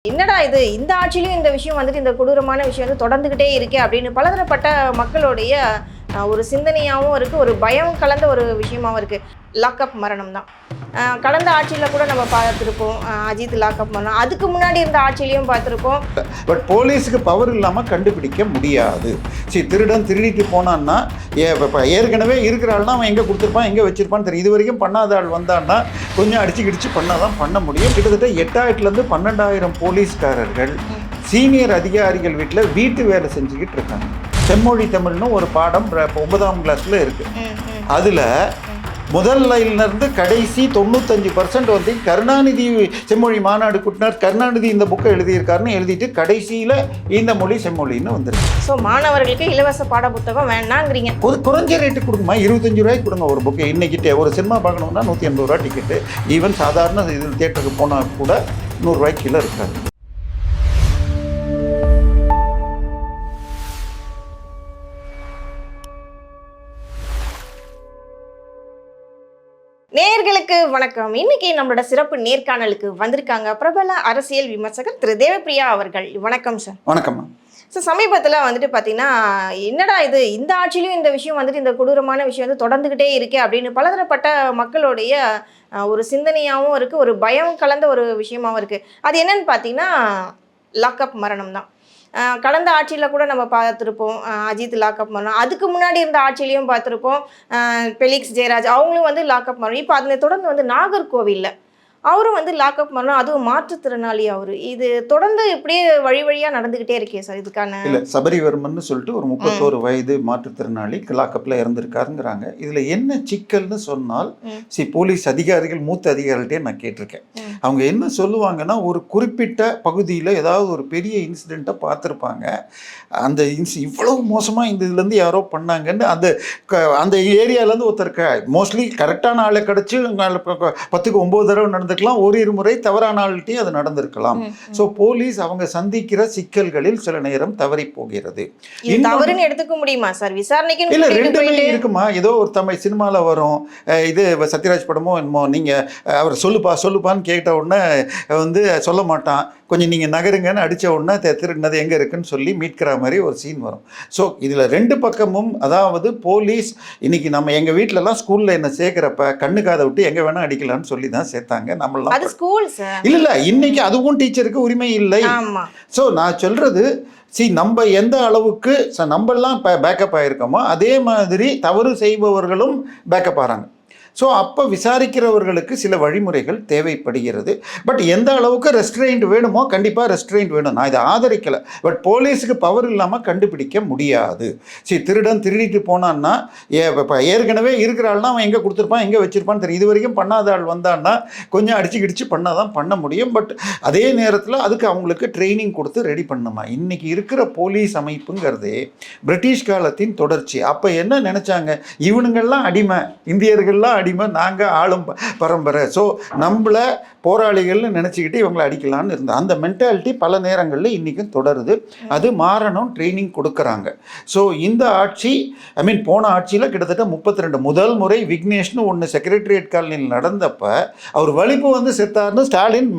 என்னடா இது இந்த ஆட்சியிலும் இந்த விஷயம் வந்துட்டு இந்த கொடூரமான விஷயம் வந்து தொடர்ந்துகிட்டே இருக்கே அப்படின்னு பலதரப்பட்ட மக்களுடைய ஒரு சிந்தனையாகவும் இருக்குது, ஒரு பயம் கலந்த ஒரு விஷயமாகவும் இருக்குது. லாக்அப் மரணம் தான் கடந்த ஆட்சியில் கூட நம்ம பார்த்துருப்போம். அஜித் லாக்அப் மரணம், அதுக்கு முன்னாடி இருந்த ஆட்சியிலையும் பார்த்துருக்கோம். பட் போலீஸுக்கு பவர் இல்லாமல் கண்டுபிடிக்க முடியாது. சரி, திருடன் திருடிட்டு போனான்னா ஏற்கனவே இருக்கிற ஆள்னா அவன் எங்கே கொடுத்துருப்பான் எங்கே வச்சிருப்பான்னு தெரியும். இது வரைக்கும் பண்ணாத ஆள் வந்தான்னா கொஞ்சம் அடிச்சு கிடிச்சு பண்ணால் தான் பண்ண முடியும். கிட்டத்தட்ட 8000லேருந்து 12,000 போலீஸ்காரர்கள் சீனியர் அதிகாரிகள் வீட்டில் வீட்டு வேலை செஞ்சுக்கிட்டு இருக்காங்க. செம்மொழி தமிழ்னு ஒரு பாடம் 9ஆம் கிளாஸில் இருக்குது. அதில் முதல் லைன்லேருந்து கடைசி 95% வந்து கருணாநிதி செம்மொழி மாநாடு கூட்டினார், கருணாநிதி இந்த புக்கை எழுதியிருக்காருன்னு எழுதிட்டு கடைசியில் இந்த மொழி செம்மொழின்னு வந்துருக்கு. ஸோ மாணவர்களுக்கு இலவச பாட புத்தகம் வேணாங்கிறீங்க. ஒரு குறைஞ்ச ரேட்டு கொடுக்குமா, 25 ரூபாய்க்கு கொடுங்க ஒரு புக்கு. இன்றைக்கி ஒரு சினிமா பார்க்கணுன்னா 180 ரூபா டிக்கெட்டு. ஈவன் சாதாரண இது தியேட்டருக்கு போனால் கூட 100 ரூபாய்க்கு கீழே இருக்காது. நேயர்களுக்கு வணக்கம். இன்னைக்கு நம்மளோட சிறப்பு நேர்காணலுக்கு வந்திருக்காங்க பிரபல அரசியல் விமர்சகர் திரு தேவப்பிரியா அவர்கள். வணக்கம் சார். வணக்கம். ஸோ சமீபத்தில் வந்துட்டு பார்த்தீங்கன்னா, என்னடா இது இந்த ஆட்சியிலும் இந்த விஷயம் வந்துட்டு இந்த கொடூரமான விஷயம் வந்து தொடர்ந்துகிட்டே இருக்கே அப்படின்னு பலதரப்பட்ட மக்களுடைய ஒரு சிந்தனையாகவும் இருக்குது, ஒரு பயம் கலந்த ஒரு விஷயமாகவும் இருக்குது. அது என்னன்னு பார்த்தீங்கன்னா லாக்அப் மரணம் தான். கடந்த ஆட்சியில் கூட நம்ம பார்த்துருப்போம். அஜித் லாக்அப் மரணம், அதுக்கு முன்னாடி இருந்த ஆட்சியிலையும் பார்த்துருப்போம். பெலிக்ஸ் ஜெயராஜ் அவங்களும் வந்து லாக்அப் மரணம். இப்போ அதனை தொடர்ந்து வந்து நாகர்கோவிலில் அவரும் வந்து லாக்அப் பண்ணலாம், அதுவும் மாற்றுத்திறனாளி அவரு. இது தொடர்ந்து இப்படியே வழி வழியாக நடந்துகிட்டே இருக்கே சார். இதுக்கான இல்லை, சபரிவர்மன் சொல்லிட்டு ஒரு 31 வயது மாற்றுத்திறனாளி லாக்அப்பில் இறந்துருக்காருங்கிறாங்க. இதில் என்ன சிக்கல்னு சொன்னால், போலீஸ் அதிகாரிகள் மூத்த அதிகாரிகிட்டே நான் கேட்டிருக்கேன். அவங்க என்ன சொல்லுவாங்கன்னா, ஒரு குறிப்பிட்ட பகுதியில் ஏதாவது ஒரு பெரிய இன்சிடெண்ட்டை பார்த்துருப்பாங்க. அந்த இவ்வளவு மோசமாக இந்த இதுலேருந்து யாரோ பண்ணாங்கன்னு அந்த ஏரியாவிலேருந்து ஒருத்தருக்கு மோஸ்ட்லி கரெக்டான ஆளை கிடச்சி 10க்கு 9 தடவை நடந்துக்கலாம், ஒரு இருமுறை தவறான ஆள்கிட்டையும் அது நடந்திருக்கலாம். ஸோ போலீஸ் அவங்க சந்திக்கிற சிக்கல்களில் சில நேரம் தவறி போகிறது. தவறுன்னு எடுத்துக்க முடியுமா சார்? விசாரணைக்கு இல்லை, ரெண்டுமே இருக்குமா. ஏதோ ஒரு தமிழ் சினிமாவில் வரும், இது சத்யராஜ் படமோ என்னமோ, நீங்கள் அவர் சொல்லுப்பான்னு கேட்ட உடனே வந்து சொல்ல மாட்டான், கொஞ்சம் நீங்கள் நகருங்கன்னு அடித்த உடனே திருடினது எங்கே இருக்குன்னு சொல்லி மீட்கிற மாதிரி ஒரு சீன் வரும். ஸோ இதில் ரெண்டு பக்கமும், அதாவது போலீஸ் இன்னைக்கு நம்ம எங்கள் வீட்டிலலாம் ஸ்கூலில் என்ன சேர்க்குறப்ப கண்ணு காதை விட்டு எங்கே வேணால் அடிக்கலாம்னு சொல்லி தான் சேர்த்தாங்க. நம்மளாம் இல்லை, இன்னைக்கு அதுவும் டீச்சருக்கு உரிமை இல்லை. ஸோ நான் சொல்கிறது, நம்ம எந்த அளவுக்கு நம்மெல்லாம் பேக்கப் ஆகிருக்கோமோ அதே மாதிரி தவறு செய்பவர்களும் பேக்கப் ஆகிறாங்க. ஸோ அப்போ விசாரிக்கிறவர்களுக்கு சில வழிமுறைகள் தேவைப்படுகிறது. பட் எந்த அளவுக்கு ரெஸ்ட்ரெயின்ட் வேணுமோ கண்டிப்பாக ரெஸ்ட்ரெயின்ட் வேணும். நான் இதை ஆதரிக்கலை. பட் போலீஸுக்கு பவர் இல்லாமல் கண்டுபிடிக்க முடியாது. திருடன் திருடிட்டு போனான்னா ஏற்கனவே இருக்கிற ஆள்னா அவன் எங்கே கொடுத்துருப்பான் எங்கே வச்சிருப்பான்னு தெரியும். இது வரைக்கும் பண்ணாத ஆள் வந்தான்னா கொஞ்சம் அடிச்சு கிடிச்சு பண்ணால் தான் பண்ண முடியும். பட் அதே நேரத்தில் அதுக்கு அவங்களுக்கு ட்ரைனிங் கொடுத்து ரெடி பண்ணுமா. இன்றைக்கி இருக்கிற போலீஸ் அமைப்புங்கிறதே பிரிட்டிஷ் காலத்தின் தொடர்ச்சி. அப்போ என்ன நினச்சாங்க, இவனுங்கள்லாம் அடிமை, இந்தியர்கள்லாம் அடிமை, நாங்கள் ஆளும் பரம்பரை, ஸோ நம்மளை போராளிகள்னு நினச்சிக்கிட்டு இவங்களை அடிக்கலான்னு இருந்த அந்த மென்டாலிட்டி பல நேரங்களில் இன்றைக்கும் தொடருது. அது மாறணும், ட்ரைனிங் கொடுக்குறாங்க. ஸோ இந்த ஆட்சி, போன ஆட்சியில் கிட்டத்தட்ட 32 முதல் முறை விக்னேஷ்னு ஒன்று செக்ரட்டரியேட் காலனியில் நடந்தப்ப அவர் வலிப்பு வந்து செத்தார்னு ஸ்டாலின்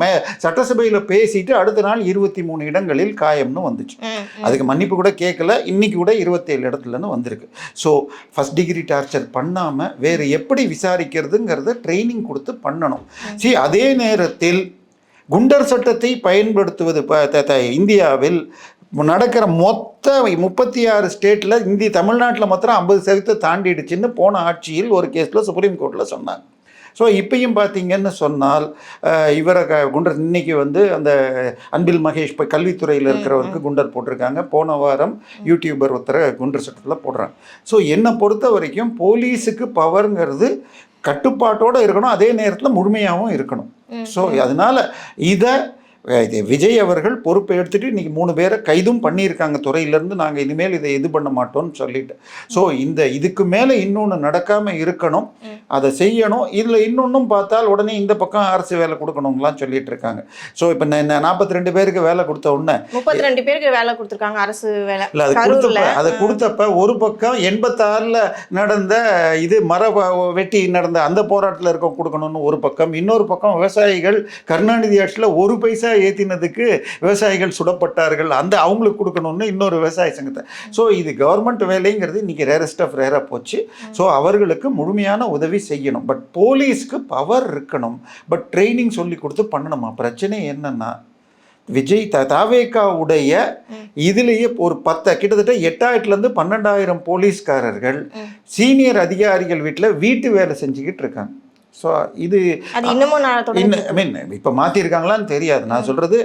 சட்டசபையில் பேசிட்டு அடுத்த நாள் 23 இடங்களில் காயம்னு வந்துச்சு. அதுக்கு மன்னிப்பு கூட கேட்கல. இன்னைக்கு கூட 27 இடத்துலன்னு வந்திருக்கு. ஸோ ஃபர்ஸ்ட் டிகிரி டார்ச்சர் பண்ணாமல் வேறு எப்படி விசாரிக்கிறதுங்கிறத ட்ரைனிங் கொடுத்து பண்ணணும். அதே நேரத்தில் குண்டர் சட்டத்தை பயன்படுத்துவது இந்தியாவில் நடக்கிற மொத்த 36 ஸ்டேட்டில் தமிழ்நாட்டில் மாத்திரம் 50% தாண்டிடுச்சுன்னு போன ஆட்சியில் ஒரு கேஸில் சுப்ரீம் கோர்ட்டில் சொன்னாங்க. ஸோ இப்பயும் பார்த்தீங்கன்னு சொன்னால் இவரை குண்டர் இன்னைக்கு வந்து அந்த அன்பில் மகேஷ் இப்போ கல்வித்துறையில் இருக்கிறவருக்கு குண்டர் போட்டிருக்காங்க. போன வாரம் யூடியூபர் ஒருத்தரை குண்டர் சட்டத்தில் போடுறாங்க. ஸோ என்னை பொறுத்த வரைக்கும் போலீஸுக்கு பவருங்கிறது கட்டுப்பாட்டோடு இருக்கணும், அதே நேரத்தில் முழுமையாகவும் இருக்கணும். ஸோ அதனால் இதை விஜய் அவர்கள் பொறுப்பை எடுத்துகிட்டு இன்றைக்கி 3 பேரை கைதும் பண்ணியிருக்காங்க துறையிலேருந்து. நாங்கள் இனிமேல் இதை இது பண்ண மாட்டோம்னு சொல்லிட்டு. ஸோ இதுக்கு மேலே இன்னொன்று நடக்காமல் இருக்கணும், அதை செய்யணும். இதில் இன்னொன்றும் பார்த்தால் உடனே இந்த பக்கம் அரசு வேலை கொடுக்கணுங்களாம் சொல்லிட்டு இருக்காங்க. ஸோ இப்போ 42 பேருக்கு வேலை கொடுத்த உடனே 32 பேருக்கு வேலை கொடுத்துருக்காங்க அரசு வேலை. இல்லை, அதை கொடுத்தப்ப ஒரு பக்கம் 86ல் நடந்த இது வெட்டி நடந்த அந்த போராட்டத்தில் இருக்க கொடுக்கணும்னு ஒரு பக்கம், இன்னொரு பக்கம் விவசாயிகள் கருணாநிதி ஆட்சியில் 1 பைசா பைசா ஏற்றினதுக்கு விவசாயிகள் சுடப்பட்டார்கள், அந்த அவங்களுக்கு கொடுக்கணும்னு இன்னொரு விவசாய சங்கத்தை. ஸோ இது கவர்மெண்ட் வேலைங்கிறது இன்றைக்கி ரேரஸ்ட் ஆஃப் ரேராக போச்சு. ஸோ அவர்களுக்கு முழுமையான உதவி செய்யணும். பட் போலீஸ்க்கு பவர் இருக்கணும். பட் ட்ரைனிங் சொல்லி கொடுத்து பண்ணணுமா? பிரச்சனை என்னன்னா விஜய் தாவேகாவுடைய இதுலேயே ஒரு கிட்டத்தட்ட 8000 12,000 போலீஸ்காரர்கள் சீனியர் அதிகாரிகள் வீட்டில் வீட்டு வேலை செஞ்சுக்கிட்டு இருக்காங்க. ஸோ இது இப்போ மாற்றிருக்காங்களான்னு தெரியாது. நான் சொல்கிறது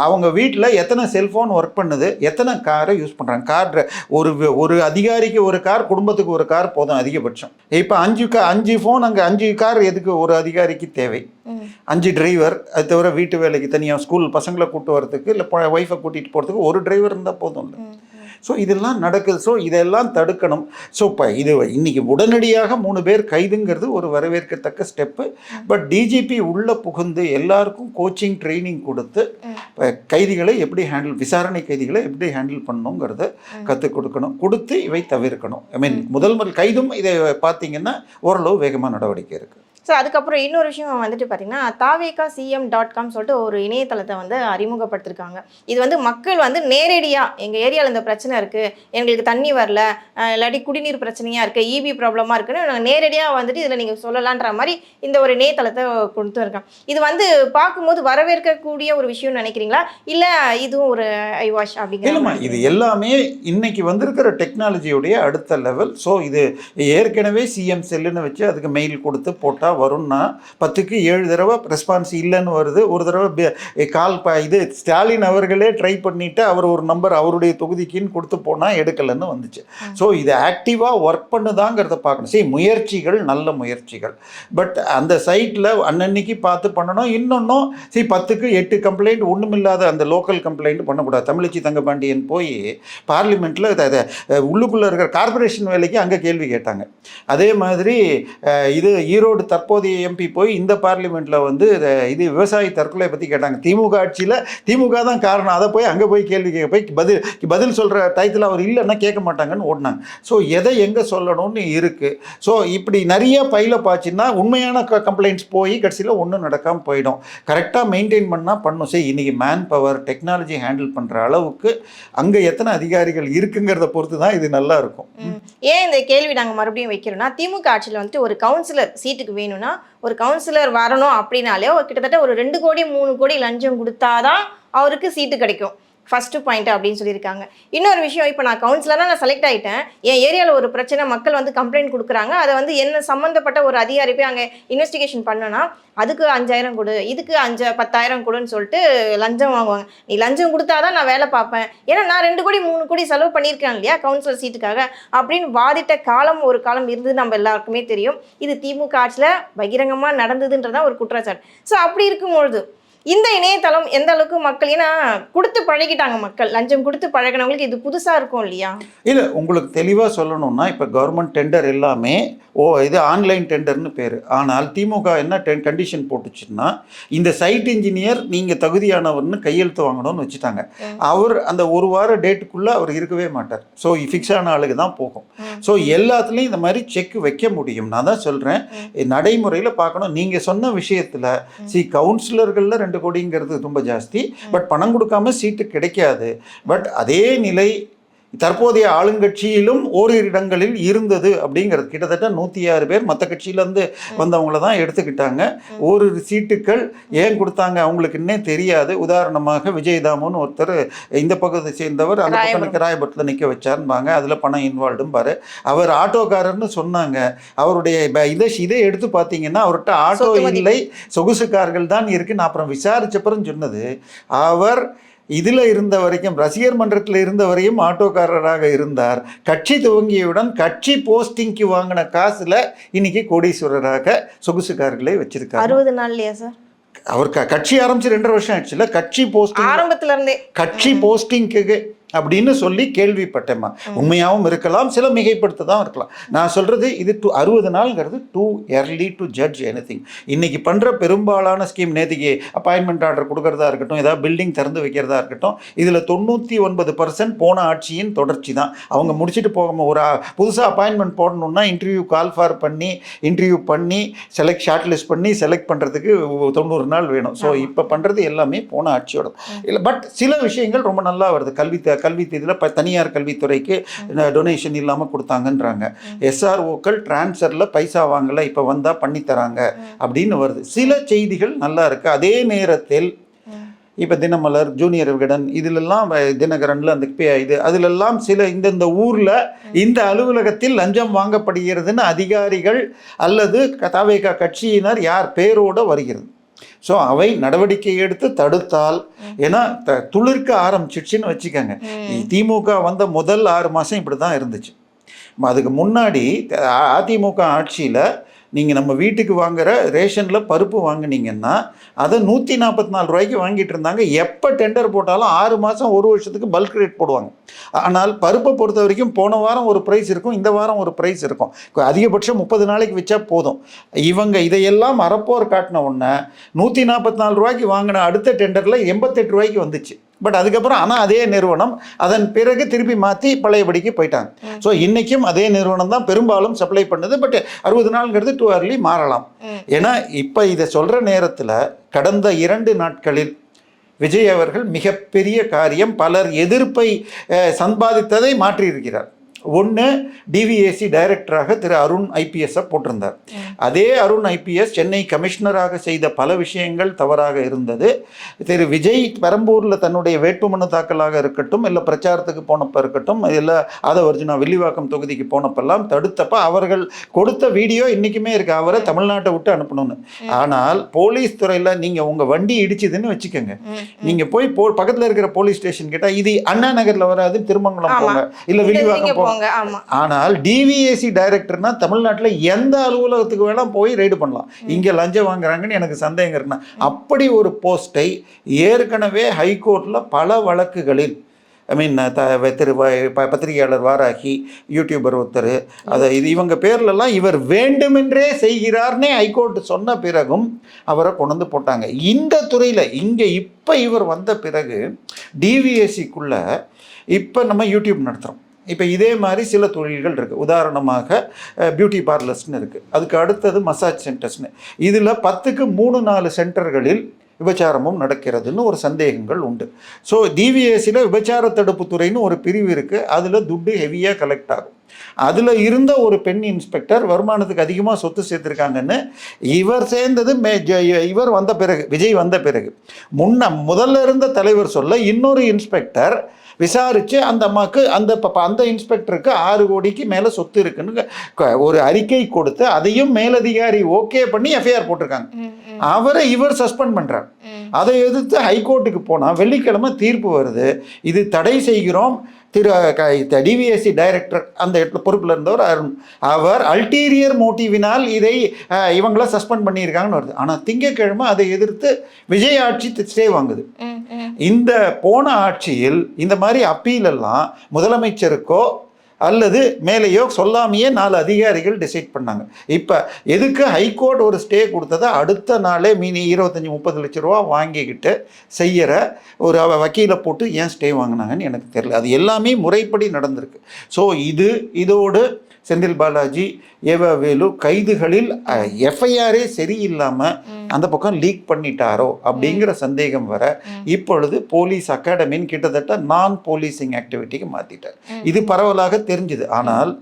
அவங்க வீட்டில் எத்தனை செல்ஃபோன் ஒர்க் பண்ணுது, எத்தனை காரை யூஸ் பண்ணுறாங்க. கார் ஒரு அதிகாரிக்கு ஒரு கார், குடும்பத்துக்கு ஒரு கார் போதும் அதிகபட்சம். இப்போ 5 ஃபோன், அங்கே 5 கார் எதுக்கு ஒரு அதிகாரிக்கு தேவை? 5 டிரைவர், அது தவிர வீட்டு வேலைக்கு தனியாக ஸ்கூல் பசங்களை கூட்டு வரதுக்கு இல்லை ஒய்ஃபை கூட்டிகிட்டு போகிறதுக்கு ஒரு டிரைவர் இருந்தால் போதும் இல்லை. ஸோ இதெல்லாம் நடக்குது. ஸோ இதெல்லாம் தடுக்கணும். ஸோ இப்போ இது இன்றைக்கி உடனடியாக 3 பேர் கைதுங்கிறது ஒரு வரவேற்கத்தக்க ஸ்டெப்பு. பட் டிஜிபி உள்ளே புகுந்து எல்லாருக்கும் கோச்சிங் ட்ரைனிங் கொடுத்து கைதிகளை எப்படி விசாரணை கைதிகளை எப்படி ஹேண்டில் பண்ணணுங்கிறத கற்றுக் கொடுத்து இவை தவிர்க்கணும். முதல் கைதும் இதை பார்த்தீங்கன்னா ஓரளவு வேகமாக நடவடிக்கை இருக்குது. ஸோ அதுக்கப்புறம் இன்னொரு விஷயம் வந்துட்டு பார்த்தீங்கன்னா taveka.cm.com சொல்லிட்டு ஒரு இணையதளத்தை வந்து அறிமுகப்படுத்திருக்காங்க. இது வந்து மக்கள் வந்து நேரடியாக எங்கள் ஏரியாவில் இந்த பிரச்சனை இருக்குது, எங்களுக்கு தண்ணி வரல, இல்லாட்டி குடிநீர் பிரச்சனையாக இருக்குது, இபி ப்ராப்ளமாக இருக்குன்னு நாங்கள் நேரடியாக வந்துட்டு இதில் நீங்கள் சொல்லலான்ற மாதிரி இந்த ஒரு இணையதளத்தை கொடுத்துருக்காங்க. இது வந்து பார்க்கும்போது வரவேற்கக்கூடிய ஒரு விஷயம்னு நினைக்கிறீங்களா, இல்லை இதுவும் ஒரு ஐவாஷ் அப்படிங்கிற? இது எல்லாமே இன்னைக்கு வந்திருக்கிற டெக்னாலஜியுடைய அடுத்த லெவல். ஸோ இது ஏற்கனவே சிஎம் செல்லுன்னு வச்சு அதுக்கு மெயில் கொடுத்து போட்டால் வரும்னா 10க்கு 7 தடவை ரெஸ்பான்ஸ் இல்லைன்னு வருது. ஒரு தடவை இது ஸ்டாலின் அவர்களே ட்ரை பண்ணிவிட்டு அவர் ஒரு நம்பர் அவருடைய தொகுதிக்குன்னு கொடுத்து போனால் எடுக்கலைன்னு வந்துச்சு. ஸோ இது ஆக்டிவாக ஒர்க் பண்ணுதாங்கிறத பார்க்கணும். சரி, முயற்சிகள் நல்ல முயற்சிகள். பட் அந்த சைட்டில் அன்னன்னைக்கு பார்த்து பண்ணணும். இன்னொன்றும் 10க்கு 8 கம்ப்ளைண்ட் ஒன்றுமில்லாத அந்த லோக்கல் கம்ப்ளைண்ட் பண்ணக்கூடாது. தமிழச்சி தங்கபாண்டியன் போய் பார்லிமெண்ட்டில் உள்ளுக்குள்ளே இருக்கிற கார்பரேஷன் வேலைக்கு அங்கே கேள்வி கேட்டாங்க. அதே மாதிரி இது ஈரோடு தற்போதைய எம்பி போய் இந்த பார்லிமெண்ட்டில் வந்து இது விவசாயி தற்கொலை பற்றி கேட்டாங்க. திமுக ஆட்சியில் திமுக தான் காரணம். அதை போய் அங்கே போய் கேள்வி கேட்க போய் பதில் சொல்கிற டயத்தில் அவர் இல்லைன்னா கேட்க மாட்டாங்கன்னு ஓடினாங்க. ஸோ எதை எங்கே சொல்லணும்னு இருக்குது. ஸோ இப்படி நிறைய பைல பாய்ச்சின்னா உண்மையான கம்ப்ளைண்ட்ஸ் போய் கடைசியில் ஒன்றும் நடக்காமல் போயிடும். கரெக்டாக மெயின்டைன் பண்ணால் பண்ணும். சரி, இன்றைக்கி மேன் பவர் டெக்னாலஜி ஹேண்டில் பண்ணுற அளவுக்கு அங்கே எத்தனை அதிகாரிகள் இருக்குங்கிறத பொறுத்து தான் இது நல்லா இருக்கும். ஏன் இந்த கேள்வி நாங்கள் மறுபடியும் வைக்கிறோம்னா, திமுக ஆட்சியில் வந்துட்டு ஒரு கவுன்சிலர் சீட்டுக்கு வேணும்னா, ஒரு கவுன்சிலர் வரணும் அப்படின்னாலே கிட்டத்தட்ட ஒரு 2 கோடி 3 கோடி லஞ்சம் கொடுத்தாதான் அவருக்கு சீட்டு கிடைக்கும். ஃபஸ்ட்டு பாயிண்ட் அப்படின்னு சொல்லியிருக்காங்க. இன்னொரு விஷயம், இப்போ நான் கவுன்சிலராக நான் செலக்ட் ஆகிட்டேன், என் ஏரியாவில் ஒரு பிரச்சனை, மக்கள் வந்து கம்ப்ளைண்ட் கொடுக்குறாங்க, அதை வந்து என்ன சம்மந்தப்பட்ட ஒரு அதிகாரி போய் அங்கே இன்வெஸ்டிகேஷன் பண்ணனா அதுக்கு 5000 கொடு, இதுக்கு 10,000 கொடுன்னு சொல்லிட்டு லஞ்சம் வாங்குவாங்க. நீ லஞ்சம் கொடுத்தாதான் நான் வேலை பார்ப்பேன், ஏன்னா நான் 2 கோடி 3 கோடி செலவு பண்ணியிருக்கேன் இல்லையா கவுன்சிலர் சீட்டுக்காக அப்படின்னு வாதிட்ட காலம் ஒரு காலம் இருந்தது நம்ம எல்லாருக்குமே தெரியும். இது திமுக ஆட்சியில் பகிரங்கமாக நடந்ததுன்றதான் ஒரு குற்றச்சாட்டு. ஸோ அப்படி இருக்கும்பொழுது இந்த இணையதளம் எந்த அளவுக்கு மக்கள், ஏன்னா கொடுத்து பழகிட்டாங்க மக்கள், லஞ்சம் கொடுத்து பழகினவங்களுக்கு இது புதுசாக இருக்கும் இல்லையா? இல்லை, உங்களுக்கு தெளிவாக சொல்லணும்னா இப்போ கவர்மெண்ட் டெண்டர் எல்லாமே இது ஆன்லைன் டெண்டர்னு பேர். ஆனால் திமுக என்ன கண்டிஷன் போட்டுச்சுன்னா, இந்த சைட் இன்ஜினியர் நீங்கள் தகுதியானவர்னு கையெழுத்து வாங்கணும்னு வச்சுட்டாங்க. அவர் அந்த ஒரு வார டேட்டுக்குள்ளே அவர் இருக்கவே மாட்டார். ஸோ ஃபிக்ஸ் ஆன ஆளுக்கு தான் போகும். ஸோ எல்லாத்துலேயும் இந்த மாதிரி செக் வைக்க முடியும். நான் தான் சொல்கிறேன், நடைமுறையில் பார்க்கணும். நீங்கள் சொன்ன விஷயத்தில் கவுன்சிலர்களில் 2 கோடிங்கிறது ரொம்ப ஜாஸ்தி. பட் பணம் கொடுக்காம சீட்டு கிடைக்காது. பட் அதே நிலை தற்போதைய ஆளுங்கட்சியிலும் ஓரிரு இடங்களில் இருந்தது அப்படிங்கிறது. கிட்டத்தட்ட 106 பேர் மற்ற கட்சியிலேருந்து வந்தவங்கள தான் எடுத்துக்கிட்டாங்க. ஓரிரு சீட்டுக்கள் ஏன் கொடுத்தாங்க அவங்களுக்குன்னே தெரியாது. உதாரணமாக விஜயதாமுன்னு ஒருத்தர் இந்த பக்கத்தை சேர்ந்தவர் அந்த பக்கம் ராயபுரத்தில் நிற்க வச்சாருப்பாங்க. அதில் பணம் இன்வால்வ்டும் பாரு. அவர் ஆட்டோக்காரர்னு சொன்னாங்க. அவருடைய இதை எடுத்து பார்த்தீங்கன்னா அவர்கிட்ட ஆட்டோ இல்லை, சொகுசு கார்கள் தான் இருக்குது. நான் அப்புறம் விசாரிச்சப்பறம் சொன்னது, அவர் இதில் இருந்த வரைக்கும், ரசிகர் மன்றத்தில் இருந்த வரையும் ஆட்டோக்காரராக இருந்தார். கட்சி துவங்கியவுடன் கட்சி போஸ்டிங்க்கு வாங்கின காசில் இன்னைக்கு கோடீஸ்வரராக சொகுசு கார்களை வச்சிருக்காரு. 60 நாள்லையா சார்? அவர் கட்சி ஆரம்பிச்சு 2.5 வருஷம் ஆயிடுச்சுல. கட்சி போஸ்டிங் ஆரம்பத்துல இருந்தே கட்சி போஸ்டிங்க்கு அப்படின்னு சொல்லி கேள்விப்பட்டேம்மா. உண்மையாகவும் இருக்கலாம், சில மிகைப்படுத்த தான் இருக்கலாம். நான் சொல்கிறது இது 60 நாள்ங்கிறது too early to judge anything. இன்றைக்கி பண்ணுற பெரும்பாலான ஸ்கீம், நேற்றுக்கு அப்பாயின்மெண்ட் ஆர்டர் கொடுக்கறதா இருக்கட்டும், ஏதாவது பில்டிங் திறந்து வைக்கிறதா இருக்கட்டும், இதில் 99% போன ஆட்சியின் தொடர்ச்சி தான். அவங்க முடிச்சுட்டு போகாமல் ஒரு புதுசாக அப்பாயின்மெண்ட் போடணுன்னா இன்டர்வியூ கால் ஃபார் பண்ணி இன்டர்வியூ பண்ணி ஷார்ட் லிஸ்ட் பண்ணி செலக்ட் பண்ணுறதுக்கு 90 நாள் வேணும். ஸோ இப்போ பண்ணுறது எல்லாமே போன ஆட்சியோட இல்லை. பட் சில விஷயங்கள் ரொம்ப நல்லா வருது. கல்வி இதில் தனியார் கல்வித்துறைக்கு டொனேஷன் இல்லாமல் கொடுத்தாங்கன்றாங்க. எஸ்ஆர்ஓக்கள் டிரான்ஸ்ஃபரில் பைசா வாங்கலை, இப்போ வந்தால் பண்ணித்தராங்க அப்படின்னு வருது. சில செய்திகள் நல்லா இருக்குது. அதே நேரத்தில் இப்போ தினமலர், ஜூனியர் விகடன், இதிலெல்லாம் தினகரனில் அந்த இது அதிலெல்லாம் சில இந்த ஊரில் இந்த அலுவலகத்தில் லஞ்சம் வாங்கப்படுகிறதுன்னு அதிகாரிகள் அல்லது தவேகா கட்சியினர் யார் பேரோடு வருகிறது. ஸோ அவை நடவடிக்கை எடுத்து தடுத்தால், ஏன்னா துளிர்க்க ஆரம்பிச்சிடுச்சின்னு வச்சுக்கோங்க. திமுக வந்த முதல் 6 மாதம் இப்படி தான் இருந்துச்சு. அதுக்கு முன்னாடி அதிமுக ஆட்சியில் நீங்கள் நம்ம வீட்டுக்கு வாங்குகிற ரேஷனில் பருப்பு வாங்கினீங்கன்னா அதை 144 ரூபாய்க்கு வாங்கிட்டு இருந்தாங்க. எப்போ டெண்டர் போட்டாலும் 6 மாதம் 1 வருஷத்துக்கு பல்க் ரேட் போடுவாங்க. ஆனால் பருப்பை பொறுத்த வரைக்கும் போன வாரம் ஒரு ப்ரைஸ் இருக்கும், இந்த வாரம் ஒரு ப்ரைஸ் இருக்கும். அதிகபட்சம் 30 நாளைக்கு வச்சா போதும். இவங்க இதையெல்லாம் மரப்போர் காட்டின உடனே 144 ரூபாய்க்கு வாங்கின அடுத்த டெண்டரில் 88 ரூபாய்க்கு வந்துச்சு. பட் அதுக்கப்புறம் ஆனால் அதே நிறுவனம் அதன் பிறகு திருப்பி மாற்றி பழையபடிக்கு போயிட்டாங்க. ஸோ இன்றைக்கும் அதே நிறுவனம் தான் பெரும்பாலும் சப்ளை பண்ணுது. பட் 60 நாள்ங்கிறது டூ early மாறலாம். ஏன்னா இப்போ இதை சொல்கிற நேரத்தில் கடந்த 2 நாட்களில் விஜய் அவர்கள் மிகப்பெரிய காரியம், பலர் எதிர்ப்பை சம்பாதித்ததை மாற்றியிருக்கிறார். ஒன்று, டிவிஏசி டைரக்டராக திரு அருண் ஐபிஎஸ்ஸை போட்டிருந்தார். அதே அருண் ஐபிஎஸ் சென்னை கமிஷனராக செய்த பல விஷயங்கள் தவறாக இருந்தது. திரு விஜய் பெரம்பூரில் தன்னுடைய வேட்புமனு தாக்கலாக இருக்கட்டும், இல்லை பிரச்சாரத்துக்கு போனப்போ இருக்கட்டும், இல்லை ஆதவர்ஜுனா வில்லிவாக்கம் தொகுதிக்கு போனப்பெல்லாம் தடுத்தப்ப அவர்கள் கொடுத்த வீடியோ இன்றைக்குமே இருக்குது, அவரை தமிழ்நாட்டை விட்டு அனுப்பணும்னு. ஆனால் போலீஸ் துறையில் நீங்கள் உங்கள் வண்டி இடிச்சுதுன்னு வச்சுக்கோங்க, நீங்கள் போய் பக்கத்தில் இருக்கிற போலீஸ் ஸ்டேஷன் கேட்டால் இது அண்ணா நகரில் வராது, திருமங்கலம் போங்க, இல்லை வில்லிவாக்கம் போங்க. ஆனால் டிவிஏசி டைரக்டர்னா தமிழ்நாட்டில் எந்த அலுவலகத்துக்கு வேணா போய் ரைடு பண்ணலாம். இங்கே லஞ்சம் வாங்குறாங்கன்னு எனக்கு சந்தேகம் இருக்குன்னா, அப்படி ஒரு போஸ்டை ஏற்கனவே ஹைகோர்ட்டில் பல வழக்குகளில், ஐ மீன் திரு பத்திரிகையாளர் வாராகி, யூடியூபர் ஒருத்தர், அதை இவங்க பேர்லலாம் இவர் வேண்டுமென்றே செய்கிறார்னே ஹைகோர்ட் சொன்ன பிறகும் அவரை கொண்டு போட்டாங்க. இந்த துறையில் இங்கே இப்போ இவர் வந்த பிறகு டிவிஎஸ்சிக்குள்ளே இப்போ நம்ம யூடியூப் நடத்துகிறோம். இப்போ இதே மாதிரி சில தொழில்கள் இருக்குது. உதாரணமாக பியூட்டி பார்லர்ஸ்னு இருக்குது, அதுக்கு அடுத்தது மசாஜ் சென்டர்ஸ்னு. இதில் 10க்கு 3-4 சென்டர்களில் விபச்சாரமும் நடக்கிறதுன்னு ஒரு சந்தேகங்கள் உண்டு. ஸோ டிவிஎஸ்சியில் விபச்சார தடுப்பு துறைன்னு ஒரு பிரிவு இருக்குது. அதில் துட்டு ஹெவியாக கலெக்ட் ஆகும். அதில் இருந்த ஒரு பெண் இன்ஸ்பெக்டர் வருமானத்துக்கு அதிகமாக சொத்து சேர்த்துருக்காங்கன்னு இவர் சேர்ந்தது இவர் வந்த பிறகு, விஜய் வந்த பிறகு, முதல்ல இருந்த தலைவர் சொல்ல இன்னொரு இன்ஸ்பெக்டர் விசாரித்து அந்த அம்மாவுக்கு அந்த இன்ஸ்பெக்டருக்கு 6 கோடிக்கு மேலே சொத்து இருக்குன்னு ஒரு அறிக்கை கொடுத்து அதையும் மேலதிகாரி ஓகே பண்ணி எஃப்ஐஆர் போட்டிருக்காங்க. அவரை இவர் சஸ்பெண்ட் பண்ணுறார். அதை எதிர்த்து ஹைகோர்ட்டுக்கு போனால் வெள்ளிக்கிழமை தீர்ப்பு வருது. இது தடை செய்கிறோம். திரு டிவிஎஸ்சி டைரக்டர் அந்த பொறுப்பில் இருந்தவர் அருண், அவர் அல்டீரியர் மோட்டிவினால் இதை இவங்கள சஸ்பெண்ட் பண்ணியிருக்காங்கன்னு வருது. ஆனால் திங்கட்கிழமை அதை எதிர்த்து விஜய் ஆட்சி ஸ்டே வாங்குது. இந்த போன ஆட்சியில் இந்த மாதிரி அப்பீலெல்லாம் முதலமைச்சருக்கோ அல்லது மேலேயோ சொல்லாமையே 4 அதிகாரிகள் டிசைட் பண்ணாங்க. இப்போ எதுக்கு ஹைகோர்ட் ஒரு ஸ்டே கொடுத்ததை அடுத்த நாளே 25-30 லட்ச ரூபா வாங்கிக்கிட்டு செய்கிற ஒரு வக்கீலை போட்டு ஏன் ஸ்டே வாங்கினாங்கன்னு எனக்கு தெரியல. அது எல்லாமே முறைப்படி நடந்திருக்கு. ஸோ இதோடு செந்தில் பாலாஜி, ஏவவேலு கைதுகளில் எஃப்ஐஆரே சரியில்லாமல் அந்த பக்கம் லீக் பண்ணிட்டாரோ அப்படிங்கிற சந்தேகம் வர இப்பொழுது போலீஸ் அகாடமின்னு கிட்டத்தட்ட நான் போலீசிங் ஆக்டிவிட்டிக்கு மாற்றிட்டார். இது பரவலாக தெரிஞ்சுது. ஆனால்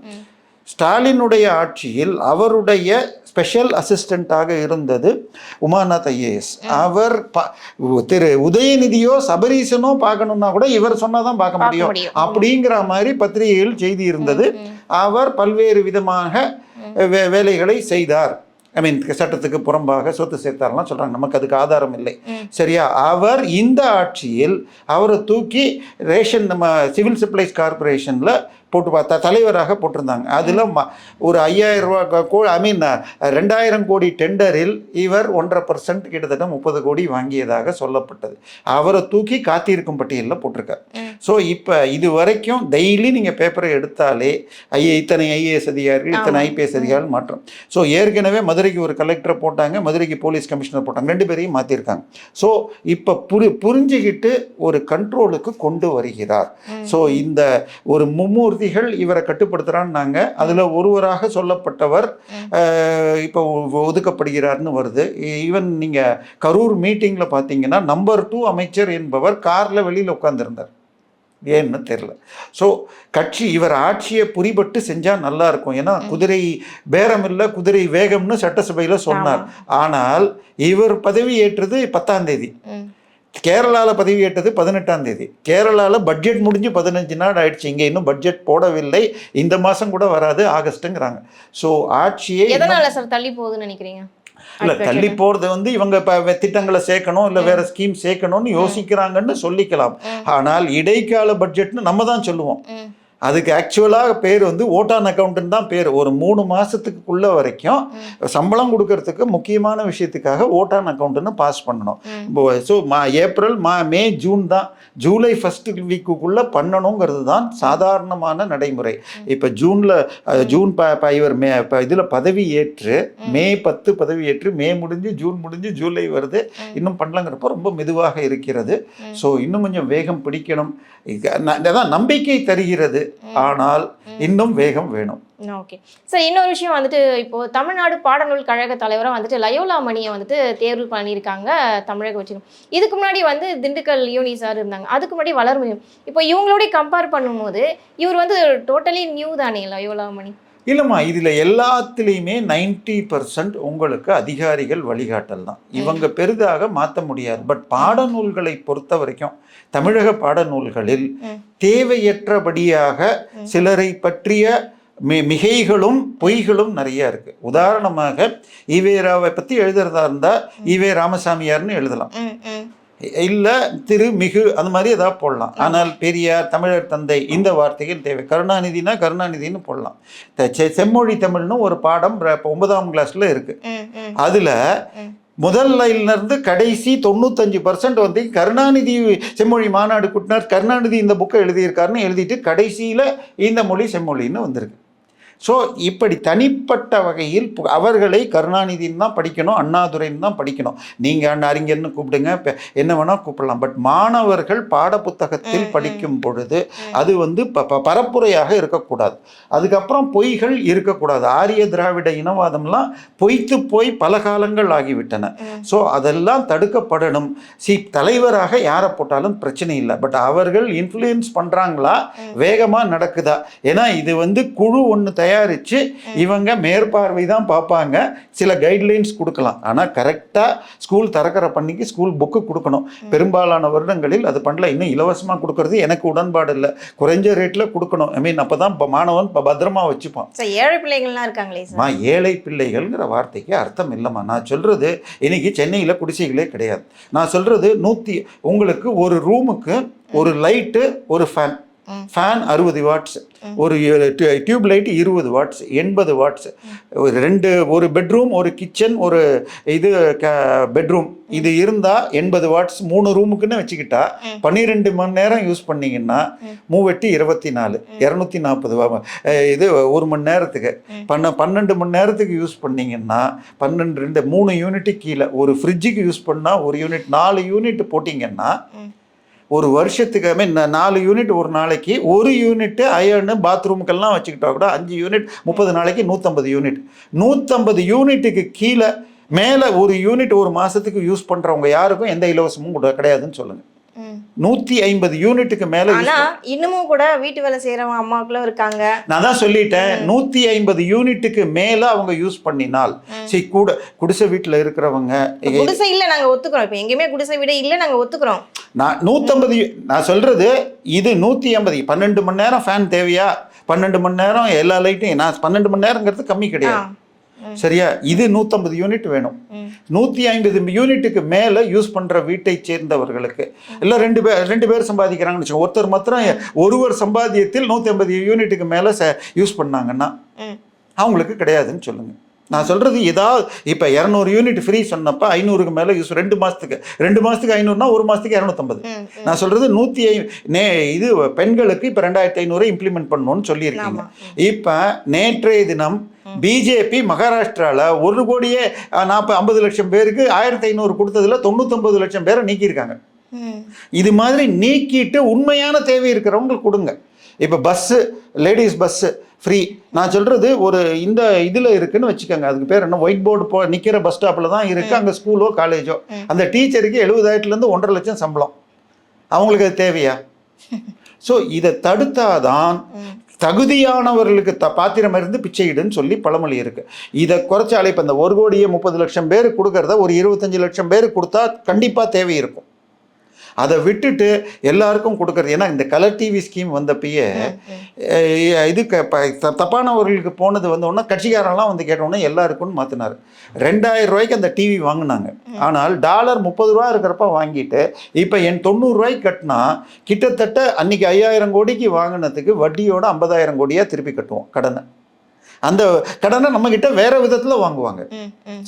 ஸ்டாலினுடைய ஆட்சியில் அவருடைய ஸ்பெஷல் அசிஸ்டண்ட்டாக இருந்தது உமாநாத் ஐஏஎஸ். அவர் திரு உதயநிதியோ சபரீசனோ பார்க்கணுன்னா கூட இவர் சொன்னாதான் பார்க்க முடியும் அப்படிங்கிற மாதிரி பத்திரிகையில் செய்தி இருந்தது. அவர் பல்வேறு விதமாக வேலைகளை செய்தார். ஐ மீன் சட்டத்துக்கு புறம்பாக சொத்து சேர்த்தாரெல்லாம் சொல்கிறாங்க. நமக்கு அதுக்கு ஆதாரம் இல்லை, சரியா? அவர் இந்த ஆட்சியில் அவரை தூக்கி ரேஷன் நம்ம சிவில் சப்ளைஸ் கார்பரேஷனில் போட்டு பார்த்தா தலைவராக போட்டிருந்தாங்க. அதில் ஒரு 5000 ரூபா ஐ மீன் 2000 கோடி டெண்டரில் இவர் 1.5% கிட்டத்தட்ட 30 கோடி வாங்கியதாக சொல்லப்பட்டது. அவரை தூக்கி காத்திருக்கும் பட்டியலில் போட்டிருக்காரு. ஸோ இப்போ இது வரைக்கும் டெய்லி நீங்கள் பேப்பரை எடுத்தாலே இத்தனை ஐஏஎஸ் அதிகாரிகள் இத்தனை ஐபிஎஸ் அதிகாரிகள் மாற்றம். ஸோ ஏற்கனவே மதுரைக்கு ஒரு கலெக்டரை போட்டாங்க, மதுரைக்கு போலீஸ் கமிஷனர் போட்டாங்க, 2 பேரையும் மாற்றிருக்காங்க. ஸோ இப்போ புரிஞ்சுக்கிட்டு ஒரு கண்ட்ரோலுக்கு கொண்டு வருகிறார். ஸோ இந்த ஒரு மும்மூர்த்திகள் இவரை கட்டுப்படுத்துகிறான்னாங்க. அதில் ஒருவராக சொல்லப்பட்டவர் இப்போ ஒதுக்கப்படுகிறார்னு வருது. ஈவன் நீங்கள் கரூர் மீட்டிங்கில் பார்த்தீங்கன்னா நம்பர் 2 அமைச்சர் என்பவர் காரில் வெளியில் உட்காந்துருந்தார். ஏன்னு தெரியல. ஸோ கட்சி இவர் ஆட்சியை புரிபட்டு செஞ்சால் நல்லா இருக்கும். ஏன்னா குதிரை பேரம் இல்லை குதிரை வேகம்னு சட்டசபையில் சொன்னார். ஆனால் இவர் பதவி ஏற்றது 10ஆம் தேதி, கேரளாவில் பதவி ஏற்றது 18ஆம் தேதி. கேரளாவில் பட்ஜெட் முடிஞ்சு 15 நாள் ஆயிடுச்சு. இங்கே இன்னும் பட்ஜெட் போடவில்லை. இந்த மாதம் கூட வராது, ஆகஸ்ட்டுங்கிறாங்க. ஸோ ஆட்சியை எதனால சார் தள்ளி போகுதுன்னு நினைக்கிறீங்க? இல்லை தள்ளி போகிறது வந்து இவங்க இப்போ திட்டங்களை சேர்க்கணும் இல்லை வேற ஸ்கீம் சேர்க்கணும்னு யோசிக்கிறாங்கன்னு சொல்லிக்கலாம். ஆனால் இடைக்கால பட்ஜெட்னு நம்ம தான் சொல்லுவோம். அதுக்கு ஆக்சுவலாக பேர் வந்து ஓட்டான் அக்கௌண்ட்டுன்னு தான் பேர். ஒரு 3 மாதத்துக்குள்ள வரைக்கும் சம்பளம் கொடுக்கறதுக்கு முக்கியமான விஷயத்துக்காக ஓட்டான் அக்கௌண்ட்டுன்னு பாஸ் பண்ணணும். ஸோ ஏப்ரல் மே ஜூன் தான், ஜூலை ஃபர்ஸ்ட் வீக்குக்குள்ளே பண்ணணுங்கிறது தான் சாதாரணமான நடைமுறை. இப்போ ஜூன் இவர் இதில் பதவி ஏற்று மே 10 பதவி ஏற்று மே முடிஞ்சு ஜூன் முடிஞ்சு ஜூலை வருது, இன்னும் பண்ணலங்கிறப்ப ரொம்ப மெதுவாக இருக்கிறது. ஸோ இன்னும் கொஞ்சம் வேகம் பிடிக்கணும். அதான் நம்பிக்கை தருகிறது, ஆனால் இன்னும் வேகம் வேணும். ஓகே சார், இன்னொரு விஷயம் வந்துட்டு இப்போ தமிழ்நாடு பாடநூல் கழக தலைவராக வந்துட்டு லயோலா மணியை வந்துட்டு தேர்வு பண்ணியிருக்காங்க தமிழக வச்சு. இதுக்கு முன்னாடி வந்து திண்டுக்கல் யூனி சார் இருந்தாங்க, அதுக்கு முன்னாடி வளர்மதியம். இப்போ இவங்களோடய கம்பேர் பண்ணும்போது இவர் வந்து டோட்டலி நியூ தானே லயோலா மணி? இல்லைம்மா, இதில் எல்லாத்துலேயுமே 90% உங்களுக்கு அதிகாரிகள் வழிகாட்டல் தான். இவங்க பெரிதாக மாற்ற முடியாது. பட் பாடநூல்களை பொறுத்த வரைக்கும் தமிழக பாடநூல்களில் தேவையற்றபடியாக சிலரை பற்றிய மிகைகளும் பொய்களும் நிறைய இருக்கு. உதாரணமாக ஈவேராவை பற்றி எழுதுறதா இருந்தால் ஈவே ராமசாமியார்னு எழுதலாம், இல்லை திரு மிகு அந்த மாதிரி ஏதாவது போடலாம். ஆனால் பெரியார், தமிழர் தந்தை இந்த வார்த்தைகள் தேவை. கருணாநிதினா கருணாநிதினு போடலாம். செம்மொழி தமிழ்னு ஒரு பாடம் 9ஆம் கிளாஸில் இருக்கு. அதில் முதல் லைன்லேருந்து கடைசி 95% வந்து கருணாநிதி செம்மொழி மாநாடு கூட்டினார், கருணாநிதி இந்த புக்கை எழுதியிருக்காருன்னு எழுதிட்டு கடைசியில் இந்த மொழி செம்மொழின்னு வந்திருக்கு. ஸோ இப்படி தனிப்பட்ட வகையில் அவர்களை கருணாநிதின்னு தான் படிக்கணும், அண்ணாதுரைன்னு தான் படிக்கணும். நீங்கள் அறிஞர்னு கூப்பிடுங்க, என்ன வேணால் கூப்பிடலாம். பட் மாணவர்கள் பாட புத்தகத்தில் படிக்கும் பொழுது அது வந்து பரப்புரையாக இருக்கக்கூடாது. அதுக்கப்புறம் பொய்கள் இருக்கக்கூடாது. ஆரிய திராவிட இனவாதம்லாம் பொய்த்து போய் பல காலங்கள் ஆகிவிட்டன. ஸோ அதெல்லாம் தடுக்கப்படணும். தலைவராக யாரை போட்டாலும் பிரச்சனை இல்லை. பட் அவர்கள் இன்ஃப்ளூயன்ஸ் பண்ணுறாங்களா, வேகமாக நடக்குதா? ஏன்னா இது வந்து குழு ஒன்று தயாரித்து இவங்க மேற்பார்வை தான் பார்ப்பாங்க. சில கைட்லைன்ஸ் கொடுக்கலாம். ஆனால் கரெக்டாக ஸ்கூல் திறக்கிற பண்ணிக்கு ஸ்கூல் புக்கு கொடுக்கணும். பெரும்பாலான வருடங்களில் அது பண்ணல. இன்னும் இலவசமாக கொடுக்கறது எனக்கு உடன்பாடு இல்லை. குறைஞ்ச ரேட்டில் கொடுக்கணும். ஐ மீன் அப்போ தான் மாணவன் பத்திரமா வச்சுப்பான். ஏழை பிள்ளைகள்லாம் இருக்காங்களே, ஏழை பிள்ளைகள்ங்கிற வார்த்தைக்கு அர்த்தம் இல்லைம்மா. நான் சொல்கிறது இன்னைக்கு சென்னையில் குடிசைகளே கிடையாது. நான் சொல்கிறது உங்களுக்கு ஒரு ரூமுக்கு ஒரு லைட்டு, ஒரு ஃபேன் 60 வாட்ஸ், ஒரு டியூப் லைட் 20 வாட்ஸ், 80 வாட்ஸ், ஒரு பெட்ரூம், ஒரு கிச்சன், ஒரு இது பெட்ரூம், இது இருந்தால் 80 வாட்ஸ் 3 ரூமுக்குன்னு வச்சுக்கிட்டா 12 மணி நேரம் யூஸ் பண்ணிங்கன்னா 3×8 24 240 இது 1 மணி நேரத்துக்கு 12 மணி நேரத்துக்கு யூஸ் பண்ணிங்கன்னா 3 யூனிட்டு கீழே. ஒரு ஃப்ரிட்ஜுக்கு யூஸ் பண்ணால் 1 யூனிட், 4 யூனிட் போட்டிங்கன்னா ஒரு வருஷத்துக்கு 4 யூனிட் ஒரு நாளைக்கு, 1 யூனிட்டு அயர்னு பாத்ரூமுக்கெல்லாம் வச்சுக்கிட்டா கூட 5 யூனிட் 30 நாளைக்கு 150 யூனிட். 150 யூனிட்டுக்கு கீழே மேலே 1 யூனிட் ஒரு மாதத்துக்கு யூஸ் பண்ணுறவங்க யாருக்கும் எந்த இலவசமும் கூட கிடையாதுன்னு சொல்லுங்கள். 150 யூனிட்டுக்கு மேலே இன்னமும் கூட வீட்டு வேலை செய்கிறவங்க அம்மாக்களும் இருக்காங்க. நான் தான் சொல்லிட்டேன், 150 யூனிட்டுக்கு மேலே அவங்க யூஸ் பண்ணினால் கூட குடிசை வீட்டில் இருக்கிறவங்க, குடிசை இல்லை நாங்கள் ஒத்துக்கிறோம். இப்போ எங்கேயுமே குடிசை வீடு இல்லை, நாங்கள் ஒத்துக்கிறோம். நான் 150, நான் சொல்கிறது இது 150. 12 மணி நேரம் ஃபேன் தேவையா? 12 மணி நேரம் எல்லா லைட்டையும், நான் 12 மணி நேரங்கிறது கம்மி கிடையாது. சரியா? இது 150 யூனிட் வேணும். 150 யூனிட்டுக்கு மேலே யூஸ் பண்ணுற வீட்டை சேர்ந்தவர்களுக்கு இல்லை ரெண்டு பேர் சம்பாதிக்கிறாங்கன்னு வச்சுக்கோங்க. ஒருத்தர் மாத்திரம் ஒருவர் சம்பாத்தியத்தில் 150 யூனிட்டுக்கு மேலே யூஸ் பண்ணாங்கன்னா அவங்களுக்கு கிடையாதுன்னு சொல்லுங்கள். நான் சொல்கிறது ஏதாவது இப்போ 200 யூனிட் ஃப்ரீ சொன்னப்போ 500க்கு மேலே யூஸ் 2 மாதத்துக்கு 500னா 1 மாதத்துக்கு 250. நான் சொல்கிறது 150 இது பெண்களுக்கு இப்போ 2500 இம்ப்ளிமெண்ட் பண்ணணும்னு சொல்லியிருக்கீங்க. இப்போ நேற்றைய தினம் பிஜேபி மகாராஷ்டிராவில் 1 கோடியே 50 லட்சம் பேருக்கு 1500 கொடுத்ததில் 99 லட்சம் பேரை நீக்கியிருக்காங்க. இது மாதிரி நீக்கிட்டு உண்மையான தேவை இருக்கிறவங்களுக்கு கொடுங்க. இப்போ பஸ்ஸு, லேடிஸ் பஸ்ஸு ஃப்ரீ. நான் சொல்கிறது ஒரு இந்த இதில் இருக்குதுன்னு வச்சுக்கோங்க. அதுக்கு பேர் என்ன, ஒயிட் போர்டு நிற்கிற பஸ் ஸ்டாப்பில் தான் இருக்குது. அங்கே ஸ்கூலோ காலேஜோ. அந்த டீச்சருக்கு 70,000லேருந்து 1.5 லட்சம் சம்பளம். அவங்களுக்கு அது தேவையா? ஸோ இதை தடுத்தாதான் தகுதியானவர்களுக்கு பாத்திரம் இருந்து பிச்சையிடுன்னு சொல்லி பழமொழி இருக்குது. இதை குறைச்சாலே இப்போ இந்த 1 கோடியே 30 லட்சம் பேர் கொடுக்கறத ஒரு 25 லட்சம் பேர் கொடுத்தா கண்டிப்பாக தேவை இருக்கும். அதை விட்டுட்டு எல்லாருக்கும் கொடுக்கறது. ஏன்னா இந்த கலர் டிவி ஸ்கீம் வந்தப்பயே இது தப்பானவர்களுக்கு போனது ஒன்றா கட்சிக்காரெல்லாம் கேட்டோன்னே எல்லாருக்கும்னு மாற்றினார். 2000 ரூபாய்க்கு அந்த டிவி வாங்கினாங்க. ஆனால் டாலர் 30 ரூபா இருக்கிறப்ப வாங்கிட்டு இப்போ 90 ரூபாய்க்கு கட்டினா கிட்டத்தட்ட அன்றைக்கி 5000 கோடிக்கு வாங்கினதுக்கு வட்டியோட 50,000 கோடியாக திருப்பி கட்டுவோம் கடனை. அந்த கடனை நம்மக்கிட்ட வேற விதத்தில் வாங்குவாங்க.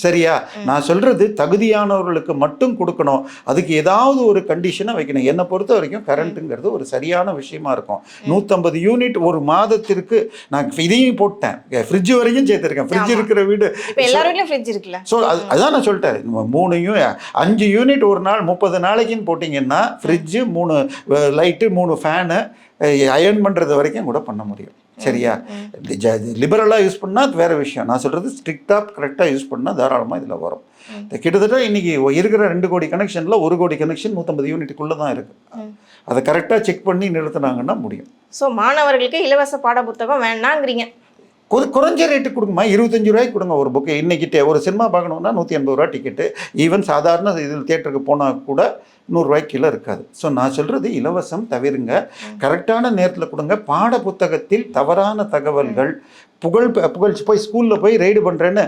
சரியா? நான் சொல்கிறது தகுதியானவர்களுக்கு மட்டும் கொடுக்கணும். அதுக்கு ஏதாவது ஒரு கண்டிஷனை வைக்கணும். என்னை பொறுத்த வரைக்கும் கரண்ட்டுங்கிறது ஒரு சரியான விஷயமா இருக்கும். 150 யூனிட் ஒரு மாதத்திற்கு. நான் இதையும் போட்டேன், ஃப்ரிட்ஜ் வரைக்கும் சேர்த்துருக்கேன். ஃப்ரிட்ஜ் இருக்கிற வீடு ஸோ அதான் நான் சொல்லிட்டேன். 5 யூனிட் ஒரு நாள் 30 நாளைக்குன்னு போட்டிங்கன்னா ஃப்ரிட்ஜு, 3 லைட்டு, 3 ஃபேனு, அயர்ன் பண்ணுறது வரைக்கும் கூட பண்ண முடியும். சரியா? லிபரலாக யூஸ் பண்ணால் அது வேறு விஷயம். நான் சொல்கிறது ஸ்ட்ரிக்டாக கரெக்டாக யூஸ் பண்ணால் தாராளமாக இதில் வரும். கிட்டத்தட்ட இன்றைக்கி இருக்கிற 2 கோடி கனெக்ஷனில் 1 கோடி கனெக்ஷன் 150 யூனிட்டுக்குள்ளே தான் இருக்குது. அதை கரெக்டாக செக் பண்ணி நிறுத்தினாங்கன்னா முடியும். ஸோ மாணவர்களுக்கு இலவச பாட புத்தகம் வேணாங்கிறீங்க. குறைஞ்ச ரேட்டு கொடுங்கம்மா. 25 ரூபாய்க்கு கொடுங்க ஒரு புக்கு. இன்றைக்கிட்டே ஒரு சினிமா பார்க்கணுன்னா 180 ரூபா டிக்கெட்டு. ஈவன் சாதாரண இதில் தியேட்டருக்கு போனால் கூட 100 ரூபாய்க்கு கீழே இருக்காது. ஸோ நான் சொல்கிறது இலவசம் தவிருங்க, கரெக்டான நேரத்தில் கொடுங்க. பாட புத்தகத்தில் தவறான தகவல்கள், புகழ்ச்சி போய் ஸ்கூலில் போய் ரைடு பண்ணுறேன்னு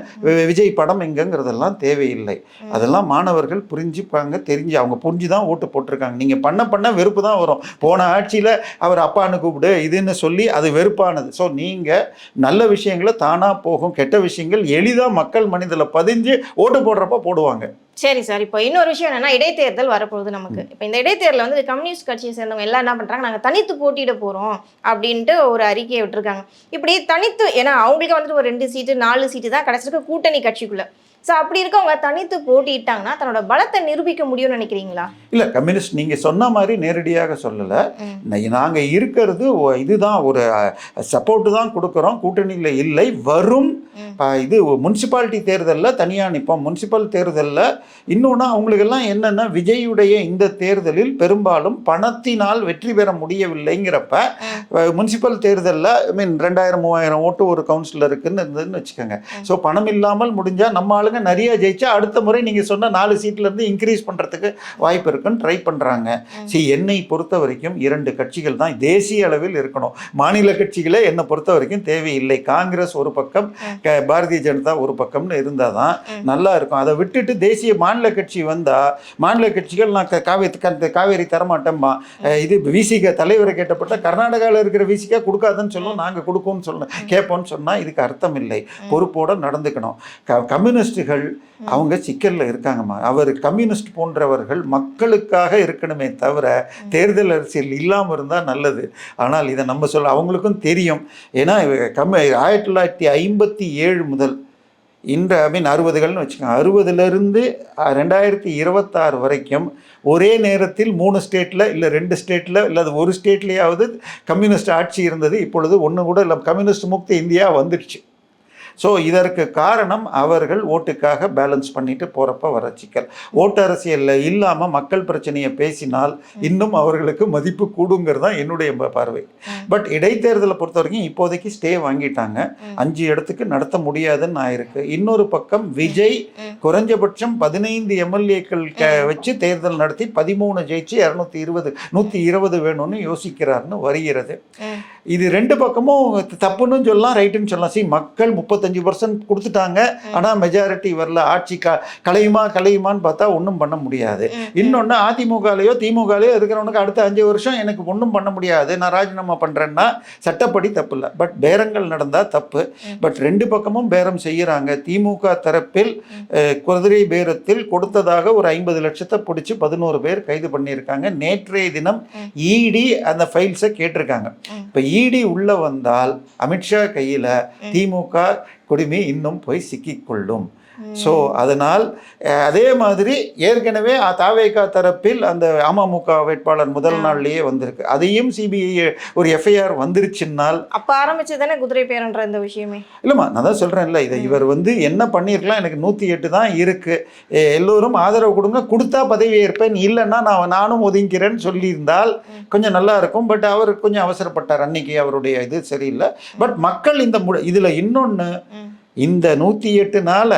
விஜய் படம் எங்கங்கிறதெல்லாம் தேவையில்லை. அதெல்லாம் மாணவர்கள் புரிஞ்சுப்பாங்க, தெரிஞ்சு அவங்க புரிஞ்சு தான் ஓட்டு போட்டிருக்காங்க. நீங்கள் பண்ண வெறுப்பு தான் வரும். போன ஆட்சியில் அவர் அப்பான்னு கூப்பிடு இதுன்னு சொல்லி அது வெறுப்பானது. ஸோ நீங்கள் நல்ல விஷயங்களை தானாக போகும், கெட்ட விஷயங்கள் எளிதாக மக்கள் மனதில் பதிஞ்சு ஓட்டு போடுறப்ப போடுவாங்க. சரி சார், இப்போ இன்னொரு விஷயம் என்னன்னா, இடைத்தேர்தல் வரப்போகுது நமக்கு. இப்போ இந்த இடைத்தேர்தலில் கம்யூனிஸ்ட் கட்சியை சேர்ந்தவங்க எல்லாம் என்ன பண்ணுறாங்க, நாங்கள் தனித்து போட்டியிட போகிறோம் அப்படின்ட்டு ஒரு அறிக்கையை விட்டுருக்காங்க. இப்படி தனித்து, ஏன்னா அவங்களுக்கு ஒரு 2 சீட்டு 4 சீட்டு தான் கிடச்சிருக்கு கூட்டணி கட்சிக்குள்ளே. ஸோ அப்படி இருக்கவங்க தனித்து போட்டிட்டாங்கன்னா தன்னோட பலத்தை நிரூபிக்க முடியும்னு நினைக்கிறீங்களா? இல்லை, கம்யூனிஸ்ட் நீங்கள் சொன்ன மாதிரி நேரடியாக சொல்லலை. நாங்கள் இருக்கிறது இதுதான், ஒரு சப்போர்ட்டு தான் கொடுக்குறோம், கூட்டணியில் இல்லை. வரும் இது முனிசிபாலிட்டி தேர்தலில் தனியாக நிற்போம். முனிசிபல் தேர்தலில் இன்னொன்று அவங்களுக்கெல்லாம் என்னென்னா, விஜயுடைய இந்த தேர்தலில் பெரும்பாலும் பணத்தினால் வெற்றி பெற முடியவில்லைங்கிறப்ப முனிசிபல் தேர்தலில் 2000-3000 ஓட்டு ஒரு கவுன்சிலருக்குன்னு இருந்ததுன்னு வச்சுக்கோங்க. ஸோ பணம் இல்லாமல் முடிஞ்சால் நம்ம ஆளுங்க நிறைய ஜெயிச்சா அடுத்த முறை நீங்கள் சொன்ன 4 சீட்லேருந்து இன்க்ரீஸ் பண்ணுறதுக்கு வாய்ப்பு இருக்குன்னு ட்ரை பண்ணுறாங்க. என்னை பொறுத்த வரைக்கும் 2 கட்சிகள் தான் தேசிய அளவில் இருக்கணும். மாநில கட்சிகளே என்னை பொறுத்த வரைக்கும் தேவையில்லை. காங்கிரஸ் ஒரு பக்கம், பாரதிய ஜனதா ஒரு பக்கம்னு இருந்தால் தான் நல்லா இருக்கும். அதை விட்டுட்டு தேசிய மாநில கட்சி வந்தால், மாநில கட்சிகள் நான் காவேரி தரமாட்டேம்மா, இது விசிக தலைவரை கேட்டப்பட்ட கர்நாடகாவில் இருக்கிற விசிகா கொடுக்காதுன்னு சொல்லுவோம், நாங்கள் கொடுப்போம்னு சொல்லணும், கேட்போம்னு சொன்னால் இதுக்கு அர்த்தம் இல்லை. பொறுப்போடு நடந்துக்கணும். கம்யூனிஸ்டுகள் அவங்க சிக்கலில் இருக்காங்கம்மா. அவர் கம்யூனிஸ்ட் போன்றவர்கள் மக்களுக்காக இருக்கணுமே தவிர தேர்தல் அரசியல் இல்லாமல் இருந்தால் நல்லது. ஆனால் இதை நம்ம சொல்ல அவங்களுக்கும் தெரியும். ஏன்னா 1957 முதல் 60கள்னு வச்சுக்கோங்க, 60லேருந்து 2026 வரைக்கும் ஒரே நேரத்தில் 3 ஸ்டேட்டில் இல்லை 2 ஸ்டேட்டில் இல்லை 1 ஸ்டேட்லேயாவது கம்யூனிஸ்ட் ஆட்சி இருந்தது. இப்பொழுது ஒன்று கூட இல்லை, கம்யூனிஸ்ட் முக்த இந்தியா வந்துடுச்சு. ஸோ இதற்கு காரணம் அவர்கள் ஓட்டுக்காக பேலன்ஸ் பண்ணிட்டு போகிறப்ப வர சிக்கல். ஓட்டு அரசியலில் இல்லாமல் மக்கள் பிரச்சனையை பேசினால் இன்னும் அவர்களுக்கு மதிப்பு கூடுங்கிறது தான் என்னுடைய பார்வை. பட் இடைத்தேர்தலை பொறுத்த வரைக்கும் இப்போதைக்கு ஸ்டே வாங்கிட்டாங்க. 5 இடத்துக்கு நடத்த முடியாதுன்னு ஆயிருக்கு. இன்னொரு பக்கம் விஜய் குறைஞ்சபட்சம் 15 எம்எல்ஏக்கள் வச்சு தேர்தல் நடத்தி 13 ஜெயிச்சு 120 வேணும்னு யோசிக்கிறார்னு வருகிறது. இது ரெண்டு பக்கமும் தப்புன்னு சொல்லலாம், ரைட்டுன்னு சொல்லலாம். மக்கள் 35% கொடுத்துட்டாங்க, ஆனால் மெஜாரிட்டி வரல. ஆட்சி கலையுமான்னு பார்த்தா ஒன்றும் பண்ண முடியாது. இன்னொன்று, அதிமுகலையோ திமுகலையோ இருக்கிறவனுக்கு அடுத்த 5 வருஷம் எனக்கு ஒன்றும் பண்ண முடியாது, நான் ராஜினாமா பண்ணுறேன்னா சட்டப்படி தப்பு இல்லை. பட் பேரங்கள் நடந்தால் தப்பு. பட் ரெண்டு பக்கமும் பேரம் செய்கிறாங்க. திமுக தரப்பில் குதிரை பேரத்தில் கொடுத்ததாக ஒரு 50 லட்சத்தை பிடிச்சி 11 பேர் கைது பண்ணியிருக்காங்க. நேற்றைய தினம் இடி அந்த ஃபைல்ஸை கேட்டிருக்காங்க. இப்போ இடி உள்ள வந்தால் அமித்ஷா கையில் திமுக குடிமை இன்னும் போய் சிக்கிக்கொள்ளும். ஸோ அதனால் அதே மாதிரி ஏற்கனவே தாவேகா தரப்பில் அந்த அமமுக வேட்பாளர் முதல் நாள்லேயே வந்திருக்கு. அதையும் சிபிஐ ஒரு எஃப்ஐஆர் வந்துருச்சுன்னால் அப்போ ஆரம்பிச்சு தானே குதிரை பேரன்ற இந்த விஷயமே. இல்லைம்மா, நான் தான் சொல்கிறேன்ல, இதை இவர் என்ன பண்ணியிருக்கலாம், எனக்கு 108 தான் இருக்குது, எல்லோரும் ஆதரவு கொடுங்க, கொடுத்தா பதவி ஏற்பேன், இல்லைன்னா நானும் ஒதுங்கிறேன்னு சொல்லியிருந்தால் கொஞ்சம் நல்லா இருக்கும். பட் அவர் கொஞ்சம் அவசரப்பட்டார், அன்னைக்கு அவருடைய இது சரியில்லை. பட் மக்கள் இதில் இன்னொன்று, இந்த 108னால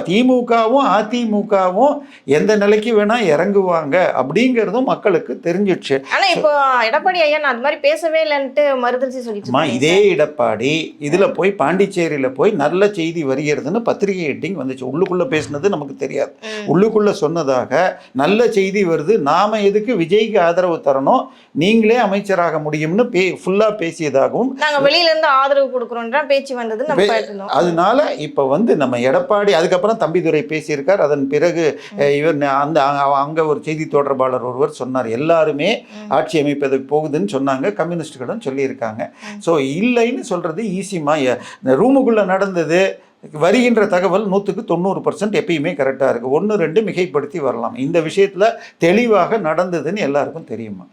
திமுகவும் அதிமுகவும் எந்த நிலைக்கு வேணா இறங்குவாங்க அப்படிங்கிறதும் மக்களுக்கு தெரிஞ்சிடுச்சு. ஆனா இப்போ எடப்பாடி ஐயா நான் அது மாதிரி பேசவே இல்லைன்ட்டு மறுதலிச்சு சொல்லிட்டு இதே எடப்பாடி இதுல போய் பாண்டிச்சேரியில போய் நல்ல செய்தி வருகிறதுன்னு பத்திரிகை ஹெட்டிங் வந்துச்சு. உள்ளுக்குள்ள பேசினது நமக்கு தெரியாது, உள்ளுக்குள்ள சொன்னதாக நல்ல செய்தி வருது, நாம எதுக்கு விஜய்க்கு ஆதரவு தரணும், நீங்களே அமைச்சராக முடியும்னு ஃபுல்லா பேசியதாகவும் நாங்க வெளியில இருந்து ஆதரவு கொடுக்குறோம்ன்ற பேச்சு வந்தது நம்ம பார்த்தோம். அதனால இப்போ நம்ம எடப்பாடி அதுக்கப்புறம் தம்பிதுரை பேசியிருக்கார். அதன் பிறகு இவர் அங்கே ஒரு செய்தி தொடர்பாளர் ஒருவர் சொன்னார், எல்லாருமே ஆட்சி அமைப்பதற்கு போகுதுன்னு சொன்னாங்க, கம்யூனிஸ்டுகளும் சொல்லியிருக்காங்க. ஸோ இல்லைன்னு சொல்கிறது ஈஸிமா. ரூமுக்குள்ளே நடந்தது வருகின்ற தகவல் 100க்கு 90% எப்பயுமே கரெக்டாக இருக்குது. 1-2 மிகைப்படுத்தி வரலாம். இந்த விஷயத்தில் தெளிவாக நடந்ததுன்னு எல்லாருக்கும் தெரியுமா.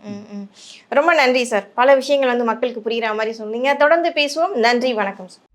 ரொம்ப நன்றி சார். பல விஷயங்கள் மக்களுக்கு புரிகிற மாதிரி சொன்னீங்க. தொடர்ந்து பேசுவோம். நன்றி, வணக்கம் சார்.